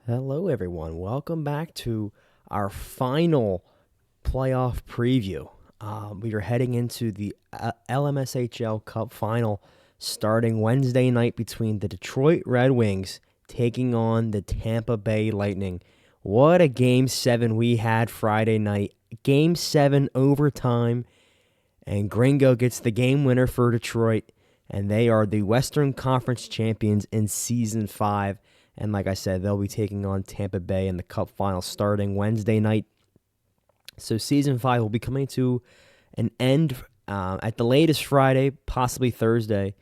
Hello, everyone. Welcome back to our final playoff preview. We are heading into the LMSHL Cup final starting Wednesday night between the Detroit Red Wings taking on the Tampa Bay Lightning. What a Game 7 we had Friday night. Game 7 overtime, and Gringo gets the game winner for Detroit, and they are the Western Conference champions in Season 5. And like I said, they'll be taking on Tampa Bay in the Cup final starting Wednesday night. So Season 5 will be coming to an end at the latest Friday, possibly Thursday.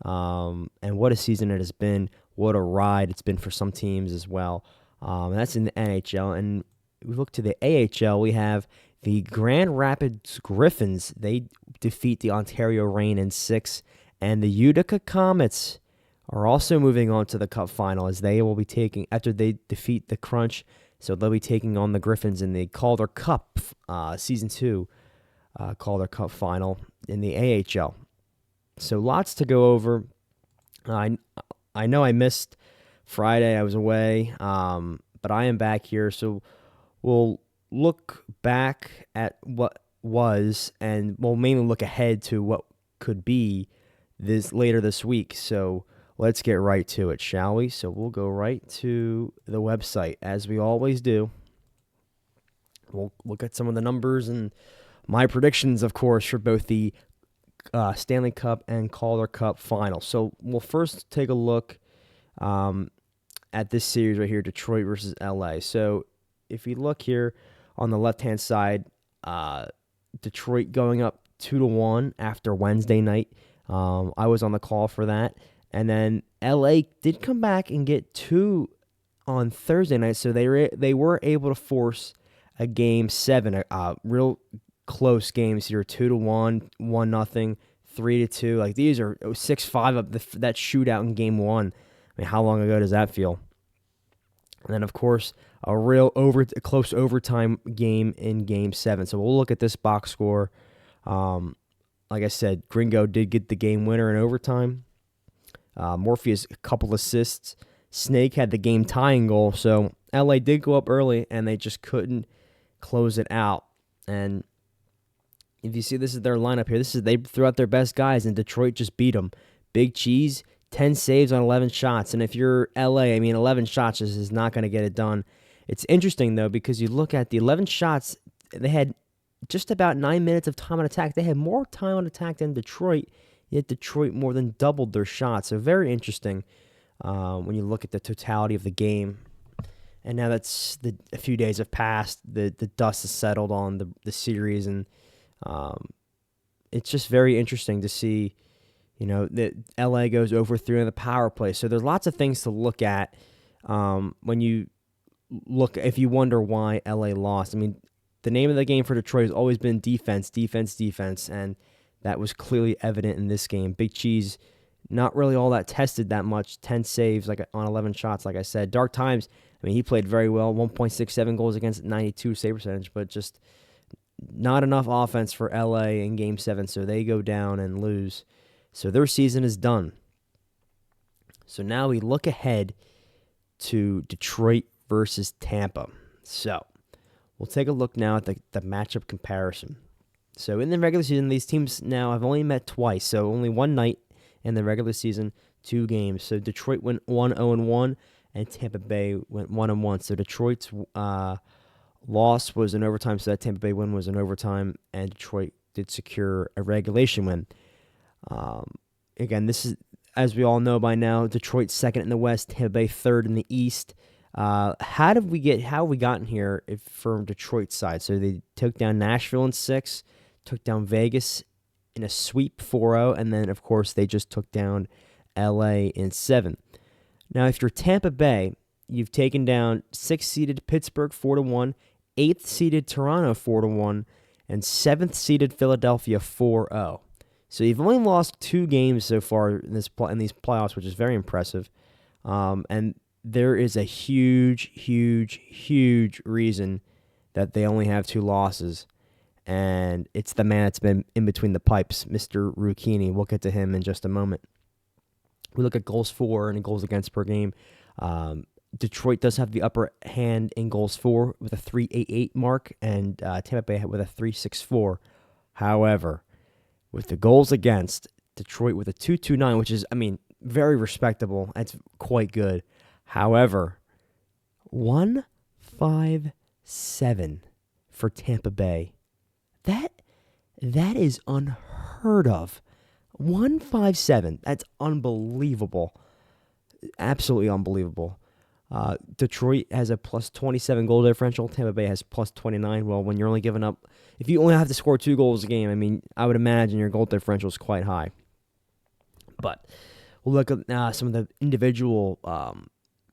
And what a season it has been. What a ride it's been for some teams as well. That's in the NHL. And we look to the AHL. We have the Grand Rapids Griffins. They defeat the Ontario Reign in 6. And the Utica Comets are also moving on to the Cup final as they will be taking, after they defeat the Crunch, so they'll be taking on the Griffins in the Calder Cup Season 2 Calder Cup final in the AHL. So lots to go over. I know I missed Friday. I was away, but I am back here. So we'll look back at what was, and we'll mainly look ahead to what could be this later this week. So let's get right to it, shall we? So we'll go right to the website, as we always do. We'll look at some of the numbers and my predictions, of course, for both the Stanley Cup and Calder Cup final. So we'll first take a look at this series right here, Detroit versus LA. So if you look here on the left-hand side, Detroit going up 2-1 after Wednesday night. I was on the call for that. And then LA did come back and get 2 on Thursday night, so they were able to force a Game 7, real close games here, 2-1, 1-0, 3-2. Like these are 6-5 up that shootout in Game 1. I mean, how long ago does that feel? And then, of course, a real close overtime game in Game 7. So we'll look at this box score. Like I said, Gringo did get the game winner in overtime. Morpheus, a couple assists. Snake had the game tying goal. So LA did go up early, and they just couldn't close it out. And if you see, this is their lineup here. They threw out their best guys, and Detroit just beat them. Big Cheese, 10 saves on 11 shots. And if you're LA, I mean, 11 shots is not going to get it done. It's interesting, though, because you look at the 11 shots, they had just about 9 minutes of time on attack. They had more time on attack than Detroit, yet Detroit more than doubled their shots. So very interesting when you look at the totality of the game. And now that's a few days have passed. The dust has settled on the series, and it's just very interesting to see, that LA goes over 3 on the power play. So there's lots of things to look at when you look, if you wonder why LA lost. I mean, the name of the game for Detroit has always been defense, defense, defense, and that was clearly evident in this game. Big Cheese, not really all that tested that much. 10 saves on 11 shots, like I said. Dark Times, I mean, he played very well. 1.67 goals against, 92 save percentage, but just not enough offense for LA in Game 7, so they go down and lose. So their season is done. So now we look ahead to Detroit versus Tampa. So we'll take a look now at the matchup comparison. So in the regular season, these teams now have only met twice, so only one night in the regular season, 2 games. So Detroit went 1-0-1, and Tampa Bay went 1-1. So Detroit's loss was an overtime, so that Tampa Bay win was an overtime, and Detroit did secure a regulation win. Again, this is, as we all know by now, Detroit second in the West, Tampa Bay third in the East. How have we gotten here from Detroit's side? So they took down Nashville in 6, took down Vegas in a sweep 4-0, and then, of course, they just took down LA in 7. Now, if you're Tampa Bay, you've taken down 6th-seeded Pittsburgh 4-1, 8th-seeded Toronto 4-1, and 7th-seeded Philadelphia 4-0. So you've only lost 2 games so far in these playoffs, which is very impressive. And there is a huge, huge, huge reason that they only have 2 losses. And it's the man that's been in between the pipes, Mr. Rucchini. We'll get to him in just a moment. We look at goals for and goals against per game. Detroit does have the upper hand in goals for with a 3.88 mark, and Tampa Bay with a 3.64. However, with the goals against, Detroit with a 2.29, which is, I mean, very respectable. That's quite good. However, 1.57 for Tampa Bay. That is unheard of. 1.57. That's unbelievable. Absolutely unbelievable. Detroit has a plus 27 goal differential. Tampa Bay has plus 29. Well, when you're only giving up, if you only have to score 2 goals a game, I mean, I would imagine your goal differential is quite high. But we'll look at some of the individual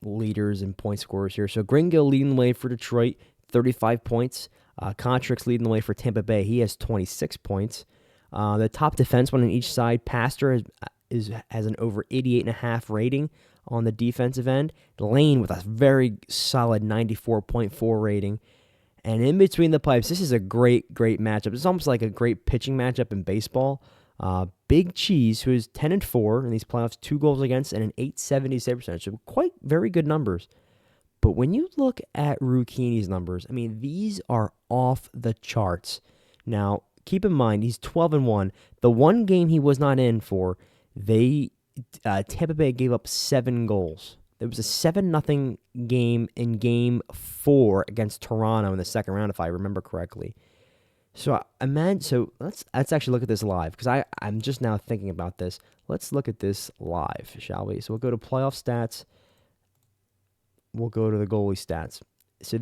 leaders and point scorers here. So Gringo leading the way for Detroit, 35 points. Contrix leading the way for Tampa Bay. He has 26 points. The top defenseman on each side, Pastor, has an over 88.5 rating on the defensive end. Lane with a very solid 94.4 rating. And in between the pipes, this is a great matchup. It's almost like a great pitching matchup in baseball. Big Cheese, who is 10-4 in these playoffs, 2 goals against, and an 870 save percentage. So quite very good numbers. But when you look at Rucchini's numbers, I mean, these are off the charts. Now, keep in mind, he's 12-1. The one game he was not in for, Tampa Bay gave up 7 goals. There was a 7-0 game in Game 4 against Toronto in the second round, if I remember correctly. So let's actually look at this live, because I'm just now thinking about this. Let's look at this live, shall we? So we'll go to playoff stats. We'll go to the goalie stats. So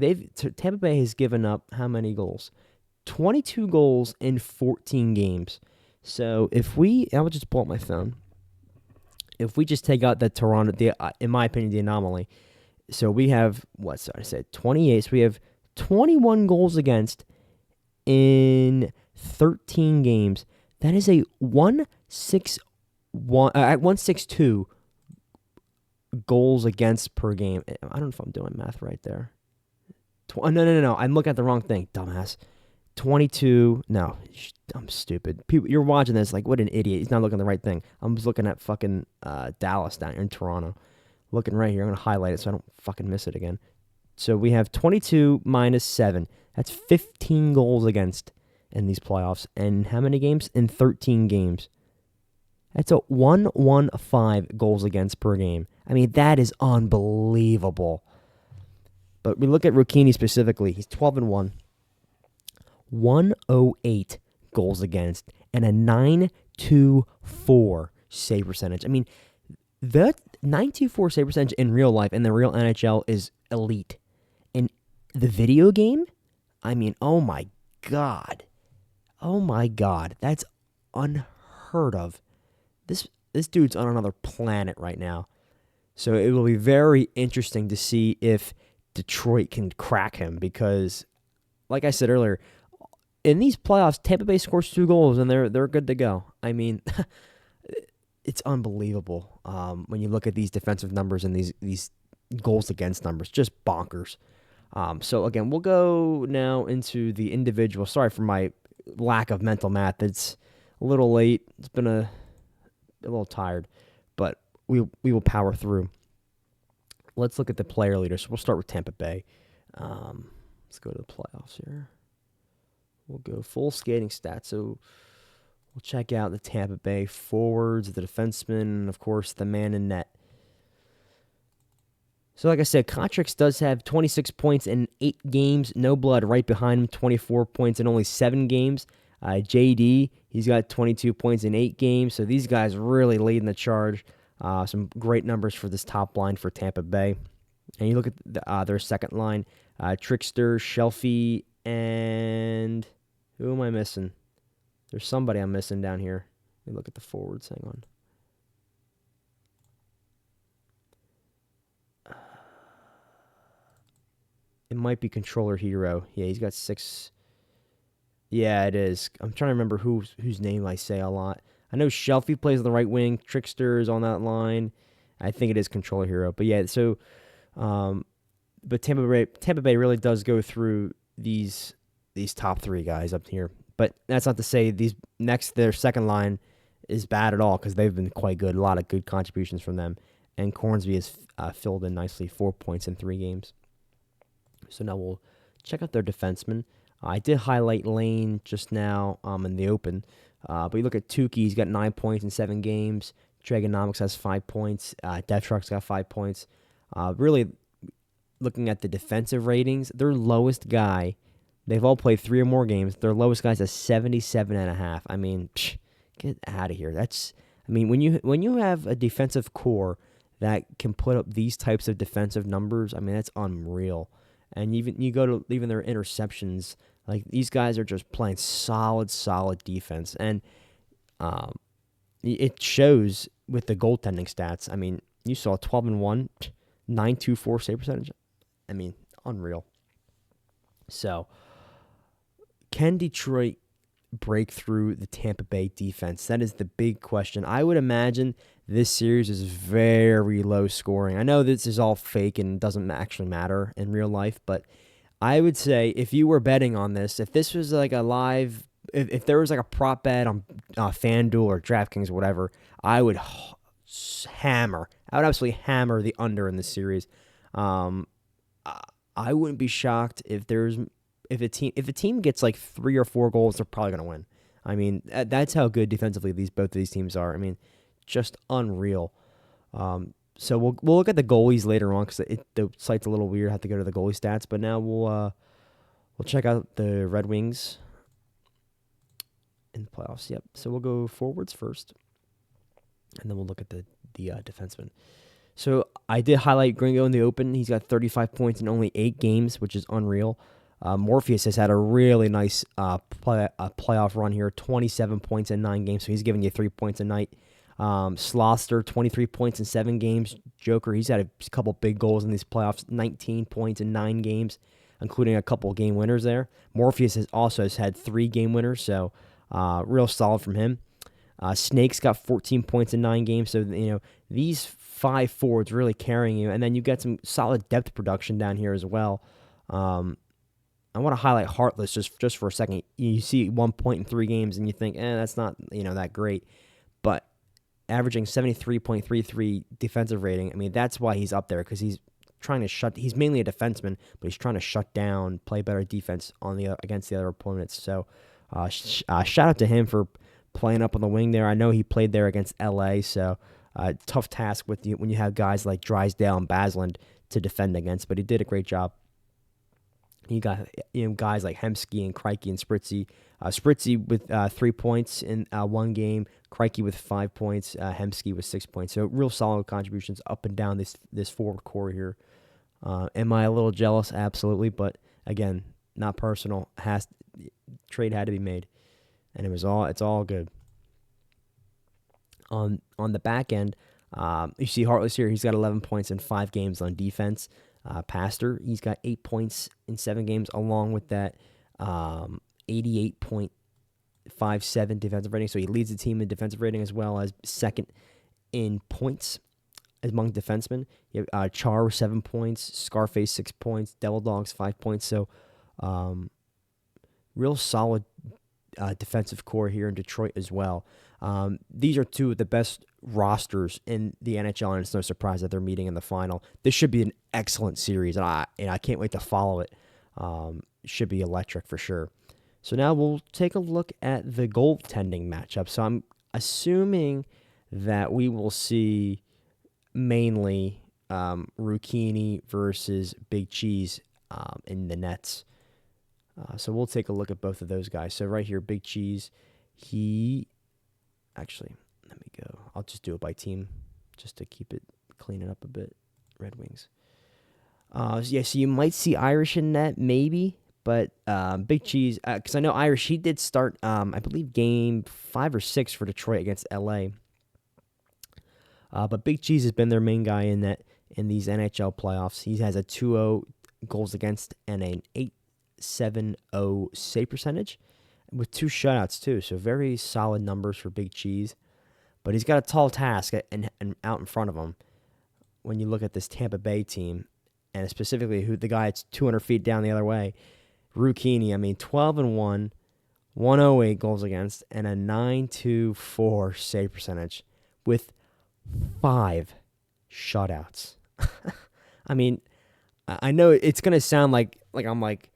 Tampa Bay has given up how many goals? 22 goals in 14 games. So I will just pull up my phone. If we just take out the Toronto, in my opinion, the anomaly. So we have, 28. So we have 21 goals against in 13 games. That is a 1.62 goals against per game. I don't know if I'm doing math right there. No. I'm looking at the wrong thing, dumbass. 22. No, I'm stupid. People, you're watching this like, what an idiot. He's not looking at the right thing. I'm just looking at fucking Dallas down here in Toronto. Looking right here. I'm going to highlight it so I don't fucking miss it again. So we have 22 minus 7. That's 15 goals against in these playoffs. And how many games? In 13 games. That's a 1.15 goals against per game. I mean, that is unbelievable. But we look at Rucchini specifically. He's 12-1. 108 goals against and a 9.24 save percentage. I mean, the 9.24 save percentage in real life in the real NHL is elite. In the video game, I mean, oh my God. That's unheard of. This dude's on another planet right now. So it will be very interesting to see if Detroit can crack him, because, like I said earlier, in these playoffs, Tampa Bay scores 2 goals and they're good to go. I mean, it's unbelievable when you look at these defensive numbers and these goals against numbers. Just bonkers. So again, we'll go now into the individual. Sorry for my lack of mental math. It's a little late. It's been a little tired, but we will power through. Let's look at the player leaders. So we'll start with Tampa Bay. Let's go to the playoffs here. We'll go full skating stats. So we'll check out the Tampa Bay forwards, the defensemen, and of course the man in net. So like I said, Contrix does have 26 points in 8 games. No Blood right behind him, 24 points in only 7 games. JD, he's got 22 points in 8 games. So these guys really leading the charge. Some great numbers for this top line for Tampa Bay. And you look at their second line, Trickster, Shelfie, and who am I missing? There's somebody I'm missing down here. Let me look at the forwards. Hang on. It might be Controller Hero. Yeah, he's got 6. Yeah, it is. I'm trying to remember whose name I say a lot. I know Shelfie plays the right wing. Trickster is on that line. I think it is Controller Hero. But yeah, so but Tampa Bay really does go through these top 3 guys up here. But that's not to say their second line is bad at all, because they've been quite good. A lot of good contributions from them. and Cornsby has filled in nicely, 4 points in 3 games. So now we'll check out their defensemen. I did highlight Lane just now in the open, but you look at Tukey, he's got 9 points in 7 games. Dragonomics has 5 points. DevTruck's got 5 points. Really, looking at the defensive ratings, their lowest guy, they've all played 3 or more games. Their lowest guy's a 77.5. I mean, get out of here. When you have a defensive core that can put up these types of defensive numbers, I mean, that's unreal. And even you go to even their interceptions, like these guys are just playing solid defense, and it shows with the goaltending stats. I mean, you saw 12-1, 9.24 save percentage. I mean, unreal. So, can Detroit break through the Tampa Bay defense? That is the big question. I would imagine this series is very low scoring. I know this is all fake and doesn't actually matter in real life, but I would say if you were betting on this, if this was like a live, if there was like a prop bet on FanDuel or DraftKings or whatever, I would absolutely hammer the under in this series. I wouldn't be shocked if a team gets like 3 or 4 goals, they're probably going to win. I mean, that's how good defensively both of these teams are. I mean, just unreal. So we'll look at the goalies later on because the site's a little weird. I have to go to the goalie stats, but now we'll check out the Red Wings in the playoffs. Yep. So we'll go forwards first, and then we'll look at the defensemen. So I did highlight Gringo in the open. He's got 35 points in only 8 games, which is unreal. Morpheus has had a really nice playoff run here, 27 points in 9 games, so he's giving you 3 points a night. Slauster, 23 points in 7 games. Joker, he's had a couple big goals in these playoffs, 19 points in 9 games, including a couple game winners there. Morpheus has had 3 game winners, so real solid from him. Snake's got 14 points in 9 games, so these 5 forwards really carrying you, and then you got some solid depth production down here as well. I want to highlight Heartless just for a second. You see 1 point in 3 games, and you think, that's not that great, but averaging 73.33 defensive rating. I mean, that's why he's up there, because he's mainly a defenseman, but he's trying to shut down, play better defense against the other opponents. So, shout out to him for playing up on the wing there. I know he played there against LA, so tough task when you have guys like Drysdale and Baslund to defend against, but he did a great job. You got guys like Hemsky and Kreike and Spritzy. Spritzy with 3 points in 1 game. Kreike with 5 points. Hemsky with 6 points. So real solid contributions up and down this forward core here. Am I a little jealous? Absolutely, but again, not personal. Trade had to be made, and it's all good. On the back end, you see Heartless here. He's got 11 points in 5 games on defense. Pastor, he's got 8 points in 7 games, along with that 88.57 defensive rating. So he leads the team in defensive rating as well as second in points among defensemen. You have Char 7 points, Scarface 6 points, Devil Dogs 5 points. So real solid defensive core here in Detroit as well. These are 2 of the best rosters in the NHL, and it's no surprise that they're meeting in the final. This should be an excellent series, and I can't wait to follow it. It should be electric for sure. So now we'll take a look at the goaltending matchup. So I'm assuming that we will see mainly Rucchini versus Big Cheese in the nets. So we'll take a look at both of those guys. So right here, Big Cheese, let me go. I'll just do it by team just to clean it up a bit. Red Wings. So you might see Irish in net, maybe, but Big Cheese, because I know Irish, he did start, I believe, game 5 or 6 for Detroit against LA. But Big Cheese has been their main guy in these NHL playoffs. He has a 2.0 goals against and an 8.70 save percentage with 2 shutouts too. So very solid numbers for Big Cheese. But he's got a tall task and out in front of him when you look at this Tampa Bay team, and specifically the guy that's 200 feet down the other way, Rucchini. I mean, 12-1, 108 goals against, and a 9.24 save percentage with 5 shutouts. I mean, I know it's gonna sound like I'm like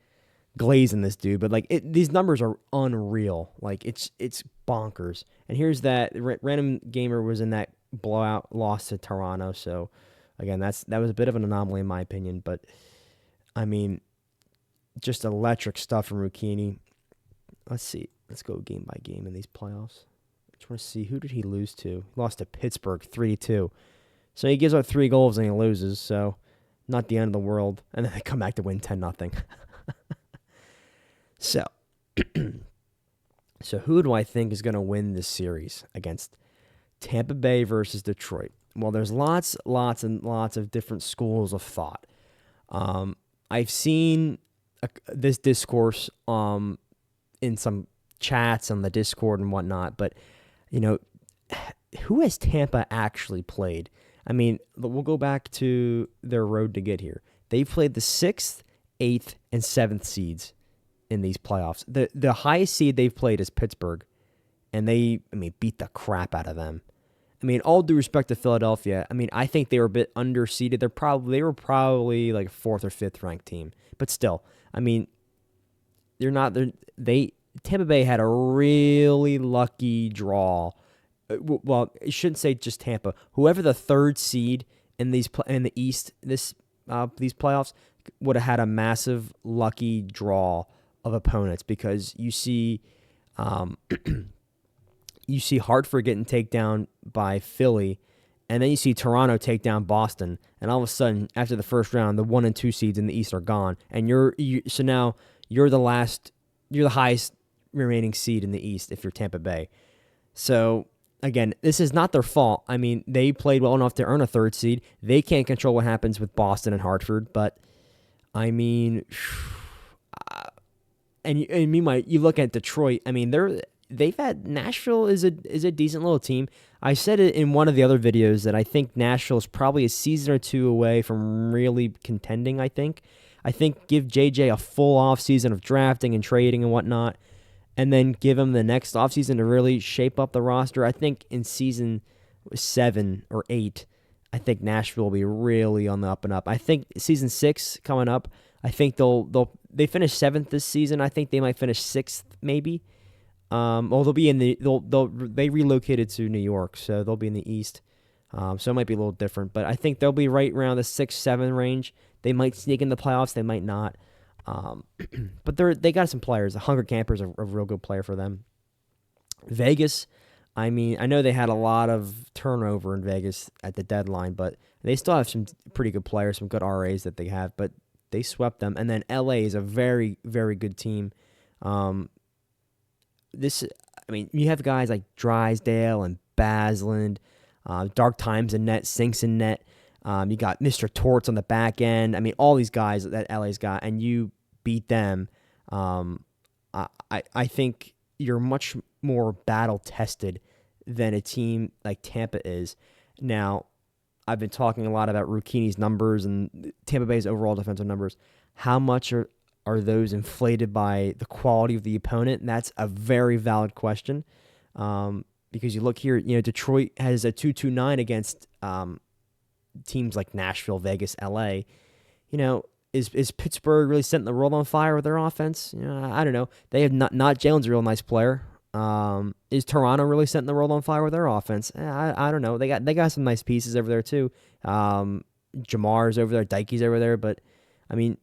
glazing this dude, but like these numbers are unreal. Like it's bonkers. And here's that random gamer was in that blowout loss to Toronto. So again, that was a bit of an anomaly in my opinion, but I mean, just electric stuff from Rucchini. Let's see. Let's go game by game in these playoffs. I just want to see, who did he lose to? He lost to Pittsburgh 3-2. So he gives up 3 goals and he loses. So not the end of the world. And then they come back to win 10-0. So, so who do I think is going to win this series against Tampa Bay versus Detroit? Well, there's lots and lots of different schools of thought. I've seen this discourse in some chats on the Discord and whatnot, but who has Tampa actually played? I mean, we'll go back to their road to get here. They've played the 6th, 8th, and 7th seeds in these playoffs. The highest seed they've played is Pittsburgh, and they beat the crap out of them. I mean, all due respect to Philadelphia, I mean, I think they were a bit underseeded. They were probably like 4th or 5th ranked team, but still, I mean, Tampa Bay had a really lucky draw. Well, I shouldn't say just Tampa. Whoever the 3rd seed in the East these playoffs would have had a massive lucky draw of opponents, because you see Hartford getting taken down by Philly, and then you see Toronto take down Boston, and all of a sudden after the first round, the 1 and 2 seeds in the East are gone, and so now you're the highest remaining seed in the East if you're Tampa Bay. So again, this is not their fault. I mean, they played well enough to earn a 3rd seed. They can't control what happens with Boston and Hartford, but I mean, and meanwhile, you look at Detroit. I mean, they've had Nashville is a decent little team. I said it in one of the other videos that I think Nashville is probably a season or 2 away from really contending. I think give JJ a full offseason of drafting and trading and whatnot, and then give him the next offseason to really shape up the roster. I think in season 7 or 8, I think Nashville will be really on the up and up. I think season 6 coming up, I think they finished 7th this season. I think they might finish 6th maybe. They'll be in they relocated to New York, so they'll be in the East. So it might be a little different, but I think they'll be right around the 6-7 range. They might sneak in the playoffs, they might not. But they got some players. The Hunger Camper's a real good player for them. Vegas, I mean, I know they had a lot of turnover in Vegas at the deadline, but they still have some pretty good players, some good RAs that they have, but they swept them. And then LA is a very, very good team. You have guys like Drysdale and Basland, Dark Times in net, Sinks in net. You got Mr. Torts on the back end. I mean, all these guys that LA's got, and you beat them. I think you're much more battle-tested than a team like Tampa is. Now, I've been talking a lot about Rucchini's numbers and Tampa Bay's overall defensive numbers. How much are those inflated by the quality of the opponent? And that's a very valid question, because you look here, Detroit has a 2.29 against teams like Nashville, Vegas, LA. Is Pittsburgh really setting the world on fire with their offense? I don't know. They have not Jalen's a real nice player. Is Toronto really setting the world on fire with their offense? I don't know. They got some nice pieces over there too. Jamar's over there, Dikey's over there, but I mean,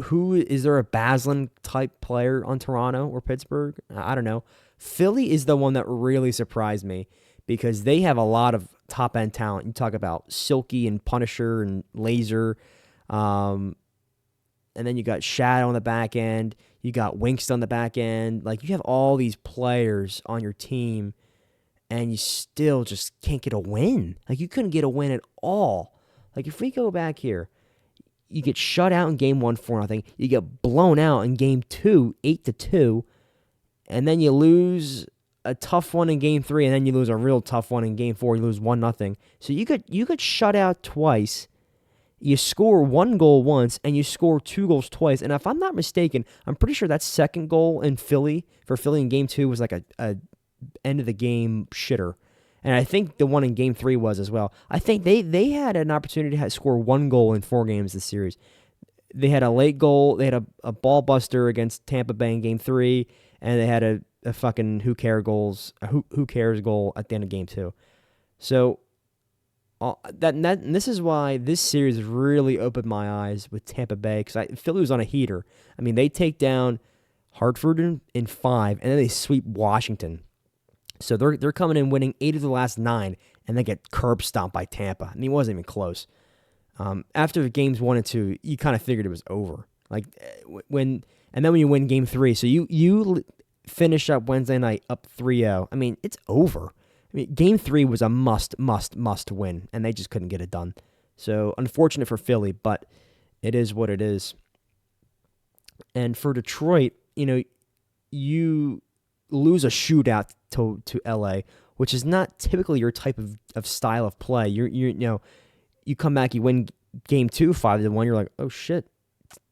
who is there a Basland type player on Toronto or Pittsburgh? I don't know. Philly is the one that really surprised me, because they have a lot of top end talent. You talk about Silky and Punisher and Laser, and then you got Shadow on the back end. You got Winks on the back end. Like, you have all these players on your team, and you still just can't get a win. Like, you couldn't get a win at all. Like, if we go back here, you get shut out in game 1, 4-0. You get blown out in game 2, 8-2, and then you lose a tough one in game 3, and then you lose a real tough one in game 4. You lose 1-0. So you get shut out twice. You score 1 goal once, and you score 2 goals twice. And if I'm not mistaken, I'm pretty sure that second goal for Philly in game 2 was like a end of the game shitter. And I think the one in Game 3 was as well. I think they had an opportunity to score 1 goal in 4 games this series. They had a late goal. They had a ball buster against Tampa Bay in Game 3, and they had a fucking who cares goal at the end of Game 2. So this is why this series really opened my eyes with Tampa Bay, because Philly was on a heater. I mean, they take down Hartford in 5, and then they sweep Washington. So they're coming in winning 8 of the last 9, and they get curb stomped by Tampa. I mean, it wasn't even close. After games 1 and 2, you kind of figured it was over. And then when you win Game 3, so you finish up Wednesday night up 3-0. I mean, it's over. I mean, Game 3 was a must win, and they just couldn't get it done. So unfortunate for Philly, but it is what it is. And for Detroit, you lose a shootout to LA, which is not typically your type of style of play. You come back, you win Game 2 5-1. You're like, oh shit,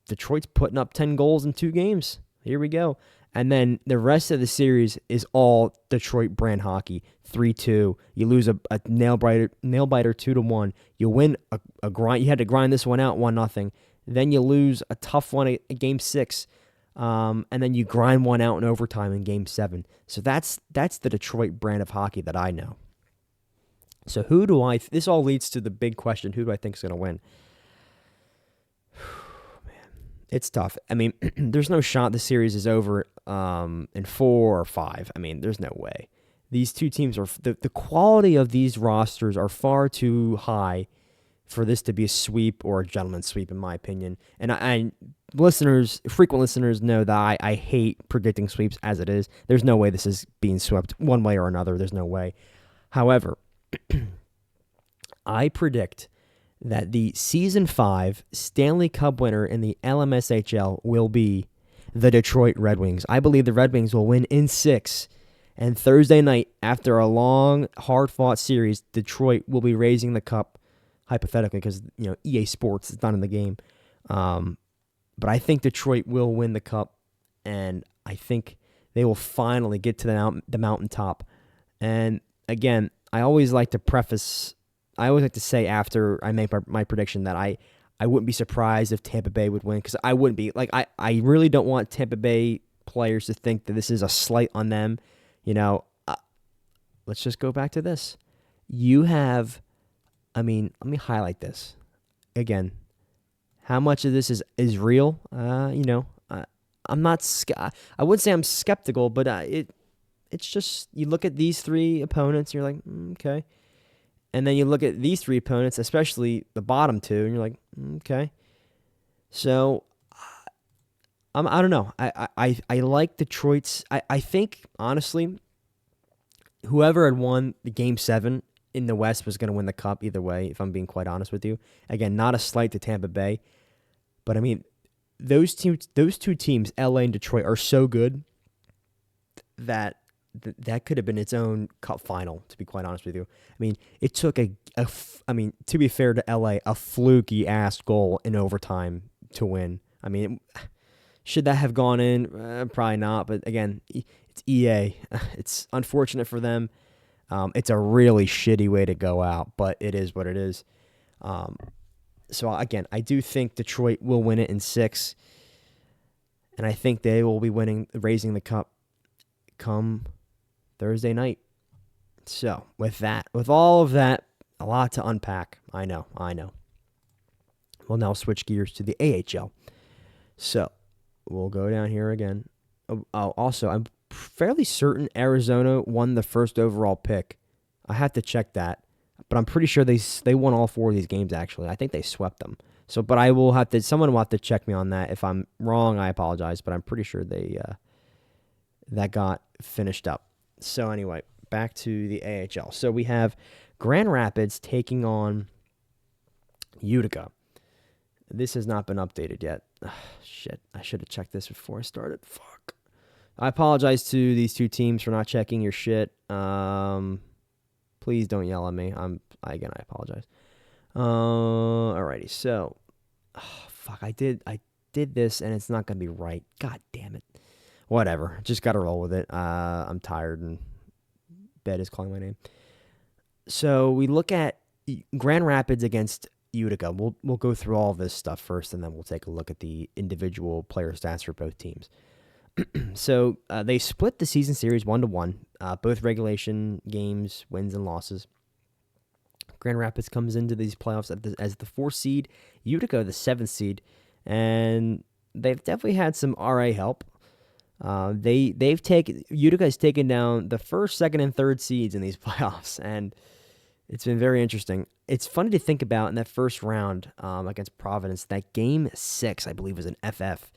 Detroit's putting up 10 goals in 2 games. Here we go. And then the rest of the series is all Detroit brand hockey. 3-2. You lose a nail biter 2-1. You win a grind. You had to grind this one out 1-0. Then you lose a tough one at Game 6. And then you grind one out in overtime in Game 7. So that's the Detroit brand of hockey that I know. So this all leads to the big question, who do I think is going to win? It's tough. I mean, there's no shot the series is over in 4 or 5. I mean, there's no way. These two teams are the quality of these rosters are far too high for this to be a sweep or a gentleman's sweep, in my opinion. And frequent listeners know that I hate predicting sweeps as it is. There's no way this is being swept one way or another. There's no way. However, I predict that the Season 5 Stanley Cup winner in the LMSHL will be the Detroit Red Wings. I believe the Red Wings will win in 6. And Thursday night, after a long, hard-fought series, Detroit will be raising the cup, hypothetically, because EA Sports is not in the game. But I think Detroit will win the cup, and I think they will finally get to the mountaintop. And again, I always like to say after I make my prediction that I wouldn't be surprised if Tampa Bay would win, because I wouldn't be. I really don't want Tampa Bay players to think that this is a slight on them. Let's just go back to this. Let me highlight this. Again, how much of this is real? I'm not. I wouldn't say I'm skeptical, but it's just, you look at these 3 opponents, and you're like, okay. And then you look at these 3 opponents, especially the bottom 2, and you're like, okay. So, I don't know. I like Detroit's. I think, honestly, whoever had won the Game 7 in the West was going to win the cup either way, if I'm being quite honest with you. Again, not a slight to Tampa Bay. But, I mean, those two teams, LA and Detroit, are so good that could have been its own cup final, to be quite honest with you. I mean, it took to be fair to LA, a fluky-ass goal in overtime to win. I mean, should that have gone in? Probably not. But again, it's EA. It's unfortunate for them. It's a really shitty way to go out, but it is what it is. So again, I do think Detroit will win it in 6, and I think they will be raising the cup come Thursday night. So with all of that, a lot to unpack. I know. We'll now switch gears to the AHL. So we'll go down here again. Also, I'm fairly certain Arizona won the first overall pick. I have to check that, but I'm pretty sure they won all 4 of these games, actually. I think they swept them. So, but someone will have to check me on that. If I'm wrong, I apologize, but I'm pretty sure that got finished up. So anyway, back to the AHL. So we have Grand Rapids taking on Utica. This has not been updated yet. Ugh, shit, I should have checked this before I started. Fuck. I apologize to these 2 teams for not checking your shit. Please don't yell at me. I apologize. Alrighty, so fuck, I did this and it's not gonna be right. God damn it. Whatever. Just gotta roll with it. I'm tired and bed is calling my name. So we look at Grand Rapids against Utica. We'll go through all this stuff first, and then we'll take a look at the individual player stats for both teams. So they split the season series 1-1, both regulation games, wins and losses. Grand Rapids comes into these playoffs as the 4th seed, Utica the 7th seed, and they've definitely had some RA help. Utica's taken down the 1st, 2nd, and 3rd seeds in these playoffs, and it's been very interesting. It's funny to think about in that first round against Providence. That game 6, I believe, was an FF,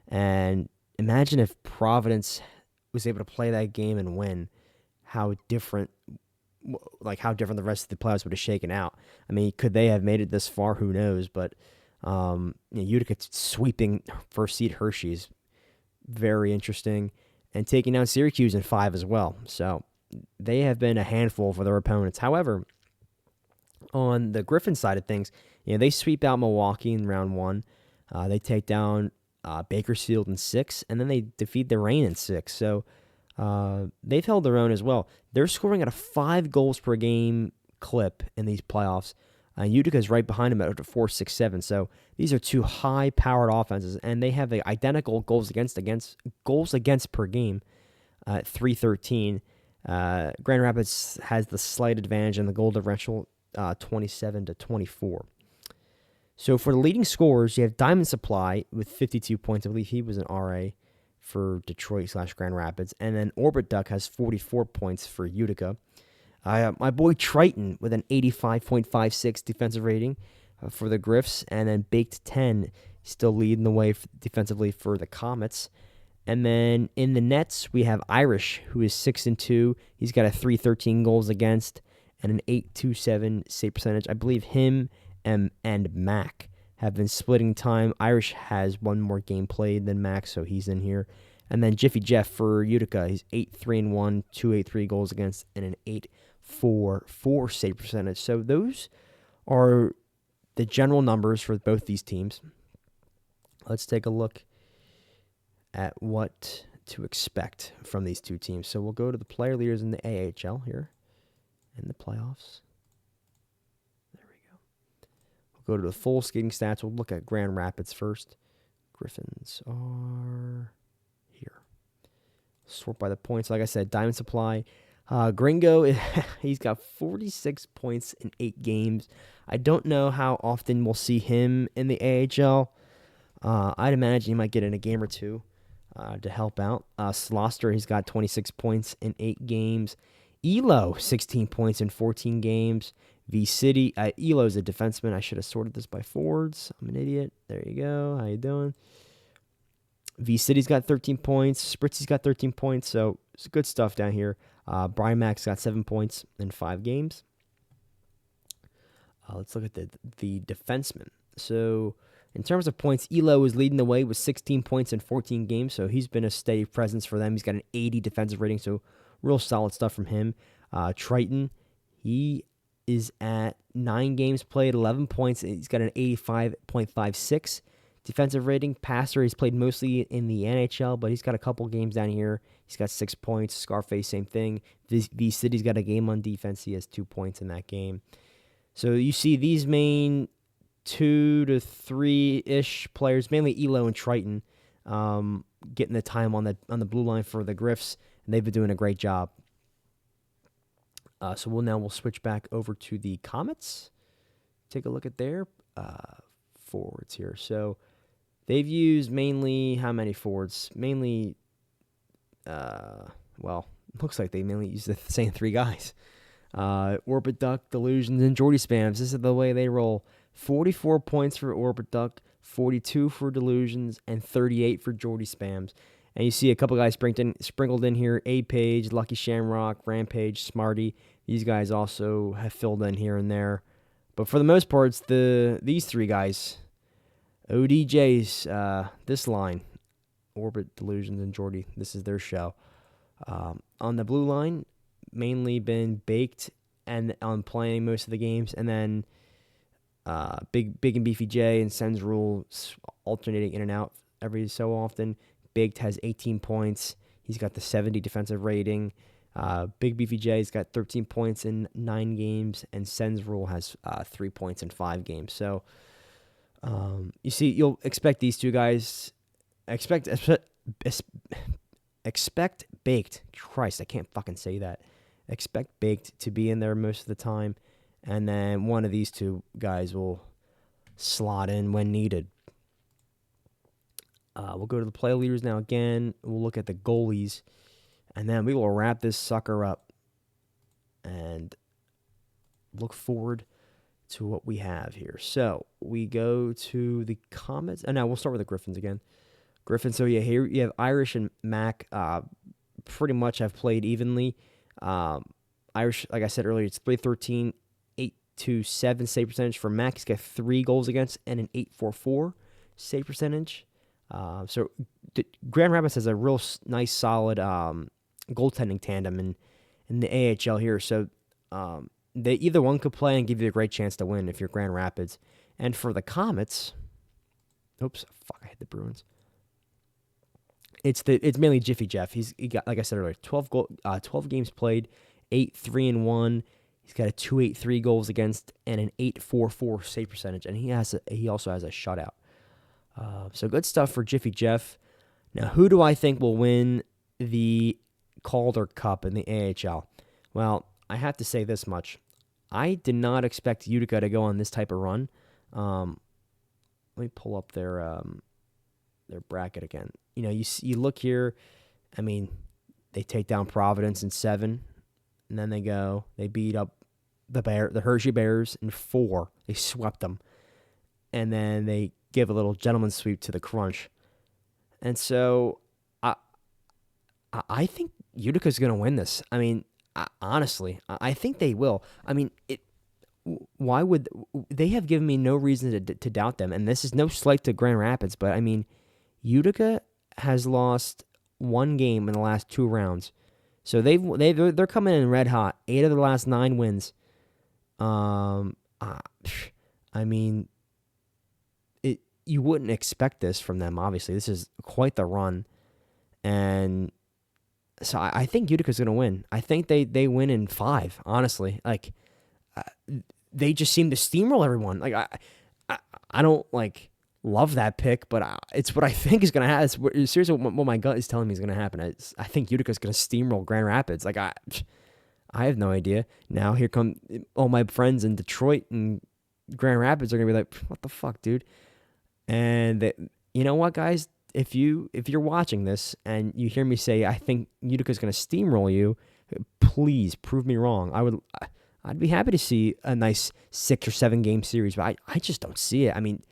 and imagine if Providence was able to play that game and win. How different the rest of the playoffs would have shaken out. I mean, could they have made it this far? Who knows? But Utica sweeping 1st seed Hershey's very interesting, and taking down Syracuse in 5 as well. So they have been a handful for their opponents. However, on the Griffin side of things, they sweep out Milwaukee in round 1. They take down Bakersfield in 6, and then they defeat the Reign in 6. So they've held their own as well. They're scoring at a 5 goals per game clip in these playoffs. Utica's right behind them at 4.67. So these are two high-powered offenses, and they have the identical goals against per game at 3.13. Grand Rapids has the slight advantage in the goal differential, 27-24. So for the leading scorers, you have Diamond Supply with 52 points. I believe he was an RA for Detroit/Grand Rapids. And then Orbit Duck has 44 points for Utica. My boy Triton with an 85.56 defensive rating for the Griffs. And then Baked 10 still leading the way defensively for the Comets. And then in the nets, we have Irish, who is 6-2. He's got a 3.13 goals against and an 8.27 save percentage. I believe him and Mac have been splitting time. Irish has one more game played than Mac, so he's in here. And then Jiffy Jeff for Utica, he's 8-3-1, 2.83 goals against, and an 8.44 save percentage. So those are the general numbers for both these teams. Let's take a look at what to expect from these two teams. So we'll go to the player leaders in the AHL here in the playoffs. Go to the full skating stats. We'll look at Grand Rapids first. Griffins are here. Sort by the points. Like I said, Diamond Supply. Gringo, he's got 46 points in 8 games. I don't know how often we'll see him in the AHL. I'd imagine he might get in a game or two to help out. Sloster, he's got 26 points in 8 games. Elo, 16 points in 14 games. V-City, Elo's a defenseman. I should have sorted this by forwards. I'm an idiot. There you go. How you doing? V-City's got 13 points. Spritzy's got 13 points. So it's good stuff down here. Brian Mack's got 7 points in 5 games. Let's look at the defenseman. So in terms of points, Elo is leading the way with 16 points in 14 games. So he's been a steady presence for them. He's got an 80 defensive rating. So real solid stuff from him. Triton, he is at 9 games played, 11 points. He's got an 85.56 defensive rating. Passer, he's played mostly in the NHL, but he's got a couple games down here. He's got 6 points. Scarface, same thing. V-City's got a game on defense. He has 2 points in that game. So you see these main 2 to 3-ish players, mainly Elo and Triton, getting the time on the blue line for the Griffs, and they've been doing a great job. So we'll switch back over to the Comets. Take a look at their forwards here. So they've used mainly how many forwards? Mainly, looks like they mainly use the same 3 guys. Orbit Duck, Delusions, and Jordy Spams. This is the way they roll. 44 points for Orbit Duck, 42 for Delusions, and 38 for Jordy Spams. And you see a couple guys sprinkled in here. A-Page, Lucky Shamrock, Rampage, Smarty. These guys also have filled in here and there. But for the most part, it's these 3 guys. ODJs, this line. Orbit, Delusions, and Jordy. This is their show. On the blue line, mainly been Baked and on playing most of the games. And then Big and Beefy J and Sens Rule alternating in and out every so often. Baked has 18 points. He's got the 70 defensive rating. Big Beefy J's got 13 points in 9 games, and Sen's Rule has 3 points in 5 games. So you see, you'll expect these two guys. Expect Baked. Christ, I can't fucking say that. Expect Baked to be in there most of the time, and then one of these two guys will slot in when needed. We'll go to the play leaders now again. We'll look at the goalies, and then we will wrap this sucker up and look forward to what we have here. So we go to the Comets, and now we'll start with the Griffins again. Griffins, so yeah, here you have Irish and Mac pretty much have played evenly. Irish, like I said earlier, it's 313, 827 save percentage. For Mac, he's got 3 goals against and an 844 save percentage. So Grand Rapids has a real nice, solid goaltending tandem in the AHL here. So they either one could play and give you a great chance to win if you're Grand Rapids. And for the Comets, I hit the Bruins. It's mainly Jiffy Jeff. He got, like I said earlier, 12 games played, 8-3-1. He's got a 2.83 goals against and an 8.44 save percentage, and he also has a shutout. So good stuff for Jiffy Jeff. Now, who do I think will win the Calder Cup in the AHL? Well, I have to say this much: I did not expect Utica to go on this type of run. Let me pull up their bracket again. You know, you look here. I mean, they take down Providence in 7, and then they beat up the Hershey Bears in 4. They swept them, and then they give a little gentleman's sweep to the Crunch. And so I think Utica's going to win this. I mean, honestly, I think they will. I mean, why would they have given me no reason to doubt them? And this is no slight to Grand Rapids, but I mean, Utica has lost 1 game in the last 2 rounds. So they're coming in red hot. 8 of the last 9 wins. I mean, you wouldn't expect this from them, obviously. This is quite the run. And so I think Utica's going to win. I think they win in 5, honestly. Like, they just seem to steamroll everyone. Like, I don't, like, love that pick, but it's what I think is going to happen. It's seriously what my gut is telling me is going to happen. I think Utica's going to steamroll Grand Rapids. Like, I have no idea. Now here come all my friends in Detroit and Grand Rapids are going to be like, what the fuck, dude? And you know what, guys? If you're watching this and you hear me say I think Utica's going to steamroll you, please prove me wrong. I'd be happy to see a nice 6 or 7 game series, but I just don't see it. I mean,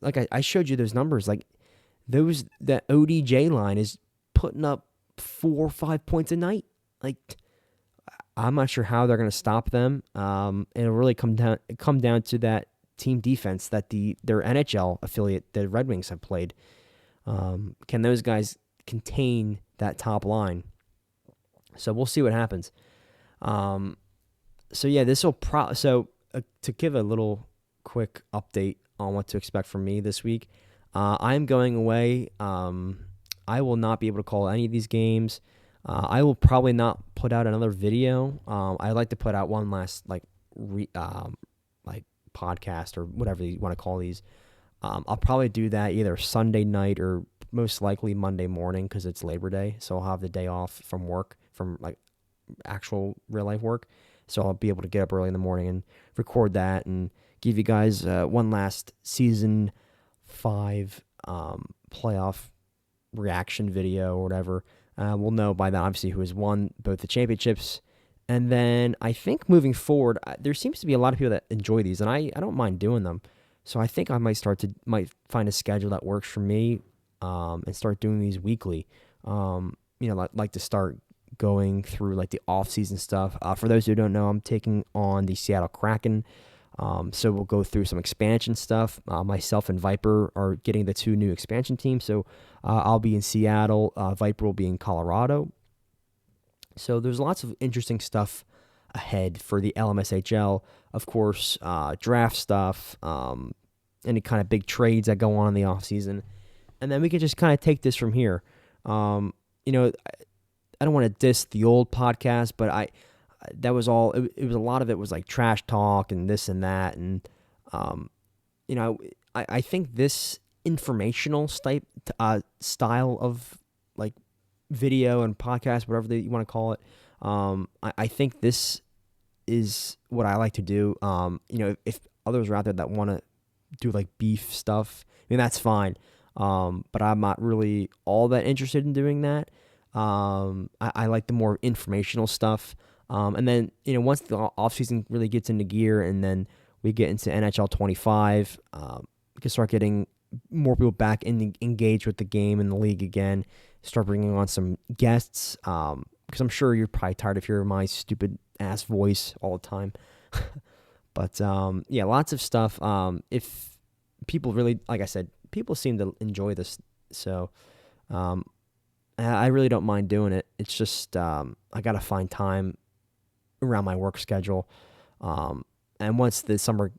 like I showed you those numbers, like that ODJ line is putting up 4 or 5 points a night. Like, I'm not sure how they're going to stop them. It'll really come down to that team defense that their NHL affiliate, the Red Wings, have played. Can those guys contain that top line? So we'll see what happens. So yeah, this will to give a little quick update on what to expect from me this week. I'm going away. I will not be able to call any of these games. I will probably not put out another video. I'd like to put out one last like podcast or whatever you want to call these. I'll probably do that either Sunday night or most likely Monday morning because it's Labor Day. So I'll have the day off from work, from like actual real life work. So I'll be able to get up early in the morning and record that and give you guys one last season 5 playoff reaction video or whatever. We'll know by then, obviously, who has won both the championships. And then I think moving forward, there seems to be a lot of people that enjoy these, and I don't mind doing them. So I think I might find a schedule that works for me and start doing these weekly. Like to start going through like the off-season stuff. For those who don't know, I'm taking on the Seattle Kraken. So we'll go through some expansion stuff. Myself and Viper are getting the 2 new expansion teams. So I'll be in Seattle. Viper will be in Colorado. So there's lots of interesting stuff ahead for the LMSHL. Of course, draft stuff, any kind of big trades that go on in the offseason. And then we can just kind of take this from here. don't want to diss the old podcast, but that was all. It was a lot of it was like trash talk and this and that, and um, I think this informational style of like video and podcast, whatever you want to call it. I think this is what I like to do. If others are out there that want to do like beef stuff, I mean, that's fine. But I'm not really all that interested in doing that. I like the more informational stuff. And then, once the off season really gets into gear and then we get into NHL 25, we can start getting more people back engaged with the game and the league again, start bringing on some guests. Because I'm sure you're probably tired of hearing my stupid ass voice all the time. But yeah, lots of stuff. If people really, like I said, people seem to enjoy this, so I really don't mind doing it. It's just I gotta find time around my work schedule, and once the summer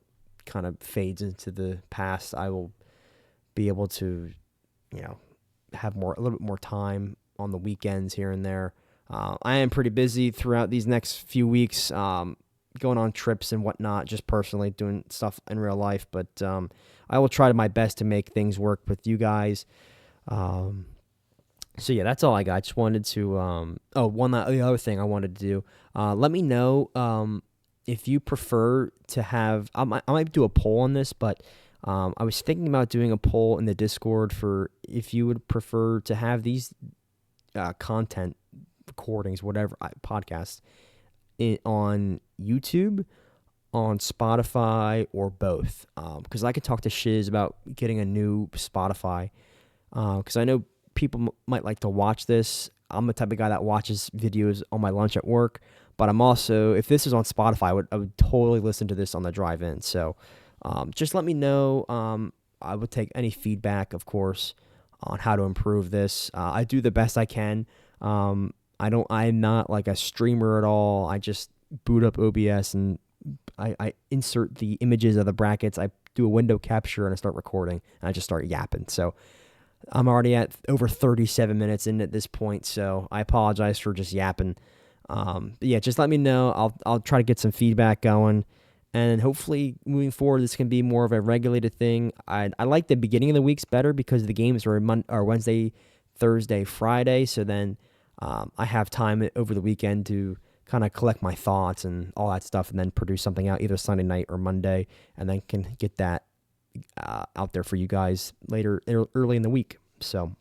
kind of fades into the past, I will be able to, have a little bit more time on the weekends here and there. I am pretty busy throughout these next few weeks, going on trips and whatnot, just personally doing stuff in real life. But I will try my best to make things work with you guys. So yeah, that's all I got. I just wanted to. The other thing I wanted to do. Let me know if you prefer to have. I might do a poll on this, but I was thinking about doing a poll in the Discord for if you would prefer to have these content recordings, whatever podcasts, on YouTube, on Spotify, or both. Because I could talk to Shiz about getting a new Spotify. Because I know people might like to watch this. I'm the type of guy that watches videos on my lunch at work. But I'm also, if this is on Spotify, I would totally listen to this on the drive in. So just let me know. I would take any feedback, of course, on how to improve this. I do the best I can. I'm not like a streamer at all. I just boot up OBS and I insert the images of the brackets. I do a window capture and I start recording and I just start yapping. So I'm already at over 37 minutes in at this point. So I apologize for just yapping. But yeah, just let me know. I'll try to get some feedback going. And hopefully moving forward, this can be more of a regulated thing. I like the beginning of the weeks better because the games are Wednesday, Thursday, Friday. So then I have time over the weekend to kind of collect my thoughts and all that stuff and then produce something out either Sunday night or Monday and then can get that out there for you guys early in the week. So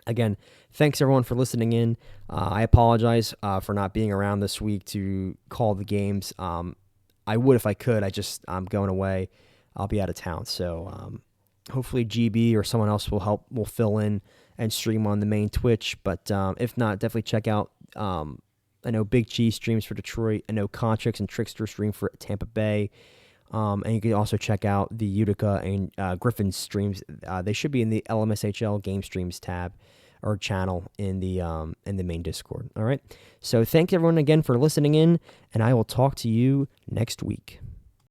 again, thanks everyone for listening in. I apologize for not being around this week to call the games. I would if I could. I'm going away. I'll be out of town. So hopefully GB or someone else will fill in and stream on the main Twitch. But if not, definitely check out. I know Big Cheese streams for Detroit. I know Contrix and Trickster stream for Tampa Bay. And you can also check out the Utica and Griffin streams. They should be in the LMSHL game streams tab or channel in the main Discord. All right. So thanks everyone again for listening in, and I will talk to you next week.